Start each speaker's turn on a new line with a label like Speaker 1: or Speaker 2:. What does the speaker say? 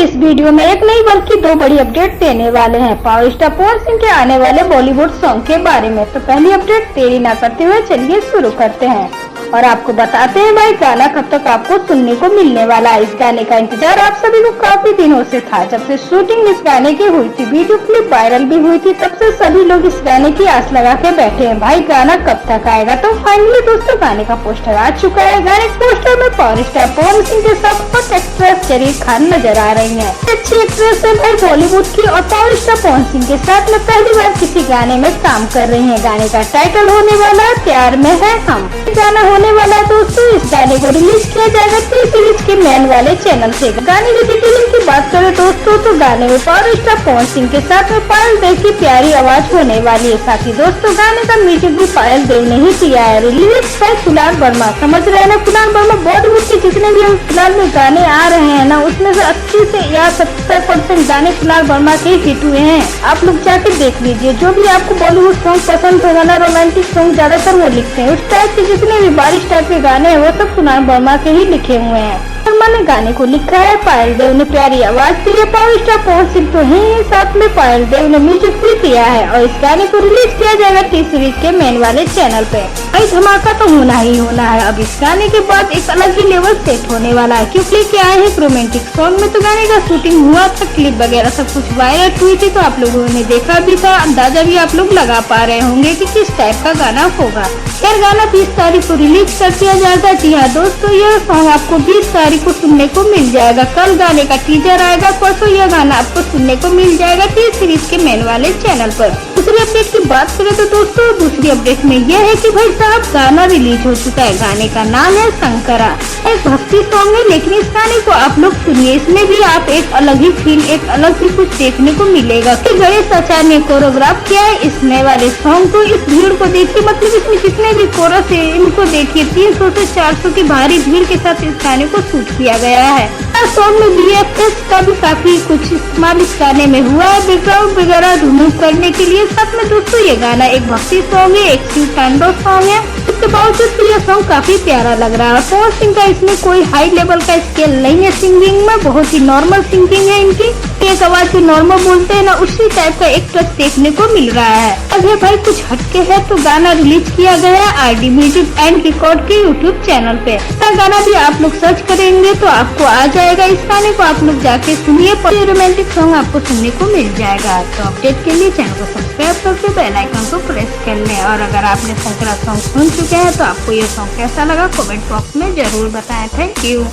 Speaker 1: इस वीडियो में एक नहीं बल्कि दो बड़ी अपडेट देने वाले हैं पावर स्टार पवन सिंह के आने वाले बॉलीवुड सॉन्ग के बारे में। तो पहली अपडेट देरी न करते हुए चलिए शुरू करते हैं और आपको बताते हैं भाई गाना कब तक आपको सुनने को मिलने वाला है। इस गाने का इंतजार आप सभी को काफी दिनों से था। जब से शूटिंग इस गाने की हुई थी, वीडियो क्लिप वायरल भी हुई थी, तब से सभी लोग इस गाने की आस लगा के बैठे हैं भाई गाना कब तक आएगा। तो फाइनली दोस्तों गाने का पोस्टर आ चुका है। गाने के पोस्टर में पावर स्टार पवन सिंह के साथ हॉट एक्ट्रेस जरीन खान नजर आ रही है। अच्छी एक्ट्रेस है भाई बॉलीवुड की और पावर स्टार पवन सिंह के साथ में पहली बार किसी गाने में काम कर रही है। गाने का टाइटल होने वाला है प्यार में है हम। गाना होने वाला है दोस्तों, इस गाने को रिलीज किया जाएगा टी सीरीज के मैन वाले चैनल से। गाने की डिटेलिंग की बात करें दोस्तों तो गाने में पावर स्टार पवन सिंह के साथ में पायल देव की प्यारी आवाज होने वाली है। साथ ही दोस्तों गाने का म्यूजिक भी पायल देव ने ही दिया है। Release by Kunal Verma. समझ रहे हैं ना, कुणाल वर्मा बॉलीवुड के जितने भी फिलहाल में गाने आ रहे हैं ना, उसमें से 80 से या 70% गाने कुणाल वर्मा के हिट हुए हैं। आप लोग जाके देख लीजिए, जो भी आपको बॉलीवुड सॉन्ग पसंद होगा ना, रोमांटिक सॉन्ग ज्यादातर वो लिखते हैं। उस टाइप के जितने भी बारिश टाइप के गाने हैं वो सब कुणाल वर्मा के ही लिखे हुए हैं। वर्मा ने गाने को लिखा है, पायल देव ने प्यारी आवाज दी है। पावर स्टार पवन सिंह तो है, साथ में पायल देव ने म्यूजिक भी दिया है और इस गाने को रिलीज किया जाएगा टी सीरीज के मेन वाले चैनल पे। भाई धमाका तो होना ही होना है। अब इस गाने के बाद एक अलग ही लेवल सेट होने वाला है, क्योंकि क्या है एक रोमांटिक सॉन्ग में तो गाने का शूटिंग हुआ था, क्लिप वगैरह सब कुछ वायरल हुई थी, तो आप लोगों ने देखा भी था। अंदाजा भी आप लोग लगा पा रहे होंगे कि किस टाइप का गाना होगा। खैर गाना 20 तारीख को रिलीज कर दिया जाएगा। जी हाँ दोस्तों, यह सॉन्ग आपको 20 तारीख को सुनने को मिल जाएगा। कल गाने का टीजर आएगा, परसों यह गाना आपको सुनने को मिल जाएगा टी सीरीज के मेन वाले चैनल पर। दूसरी अपडेट की बात करें तो दोस्तों दूसरी अपडेट में यह है कि भाई साहब गाना रिलीज हो चुका है। गाने का नाम है शंकरा। एक भक्ति सॉन्ग है, लेकिन इस गाने को आप लोग सुनिए, इसमें भी आप एक अलग ही फील, एक अलग ही कुछ देखने को मिलेगा कि गणेश आचार्य ने कोरियोग्राफ किया है इस नए वाले सॉन्ग को। इस भीड़ को देखिए, मतलब इसमें जितने भी कोरस है इनको देखिए, 300 से 400 की भारी भीड़ के साथ इस गाने को शूट किया गया है। सॉन्ग में VFX का भी काफी कुछ इस्तेमाल इस गाने में हुआ है बैकग्राउंड वगैरह रिमूव करने के लिए। साथ में दोस्तों ये गाना एक भक्ति सॉन्ग है, एक शिव तांडव सॉन्ग है। इसके बावजूद यह सॉन्ग काफी प्यारा लग रहा है। पवन सिंह का इसमें कोई हाई लेवल का स्केल नहीं है सिंगिंग में, बहुत ही नॉर्मल सिंगिंग है इनकी। एक आवाज से नॉर्मल बोलते हैं ना, उसी टाइप का एक टच देखने को मिल रहा है। अगर भाई कुछ हटके है तो गाना रिलीज किया गया है RD म्यूजिक एंड रिकॉर्ड के यूट्यूब चैनल पे। गाना भी आप लोग सर्च करेंगे तो आपको आ जाएगा। इस गाने को आप लोग जाके सुनिए, रोमांटिक सॉन्ग आपको सुनने को मिल जाएगा। तो अपडेट के लिए चैनल को सब्सक्राइब करके बेल आइकन को प्रेस कर लें। और अगर आपने शंकरा सॉन्ग सुन चुके हैं तो आपको ये सॉन्ग कैसा लगा कमेंट बॉक्स में जरूर बताएं। Thank you.